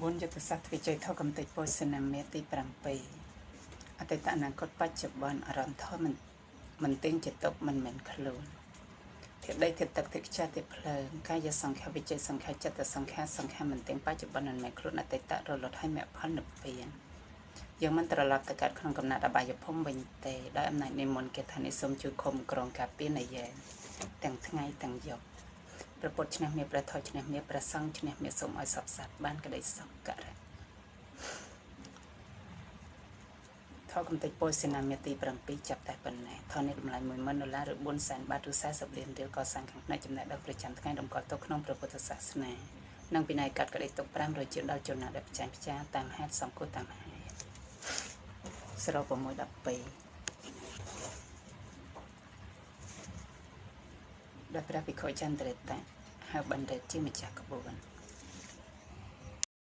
បុណ្យយុទ្ធសាស្ត្រវិជ័យថោកំតិចពោធិនាមាទី7អតីតអនាគតបច្ចុប្បន្នអារម្មណ៍ធម៌មិនទិញចិត្តទុកមិនមែនខ្លួនធាតុដីធាតុទឹកធាតុខ្យល់ធាតុភ្លើងកាយសង្ខារវិជ័យសង្ខារចិត្តសង្ខារសង្ខារមិនទិញបច្ចុប្បន្នមិនមែនខ្លួនអតីតរលត់ឲ្យមគ្គផលនិព្វានយើងមិនត្រឡប់ទៅកើតក្នុងកំណត់អបាយភូមិវិញទេដោយអំណាចនិមន្តគេថានេះសូមជួយឃុំក្រងការពារនៃយើងទាំងថ្ងៃទាំងយប់ព្រះពុទ្ធឈ្នះមារព្រះធម៌ឈ្នះមារព្រះសង្ឃឈ្នះមារសូមឲ្យសពសត្វបានក្តីសុខករៈថោកំតិចពោធិនាមាទី7ចាប់តែប៉ុណ្ណេះថោនេះតម្លៃ$10,000ឬ400,000បាតឬ40លានរៀលក៏សាងខាងផ្នែកចំណេះដឹងប្រចាំថ្ងៃតម្កល់ទុកក្នុងព្រះពុទ្ធសាសនានិងវិន័យកាត់ក្តីទុក500ជាដល់ជនណាដែលបច្ចេកផ្ចាតាមហេតុសង្កូតាមហេតុស្រោ612ដែលព្រះភិក្ខុចន្ទរតៈហៅបណ្ឌិតជាម្ចាស់ក្បួន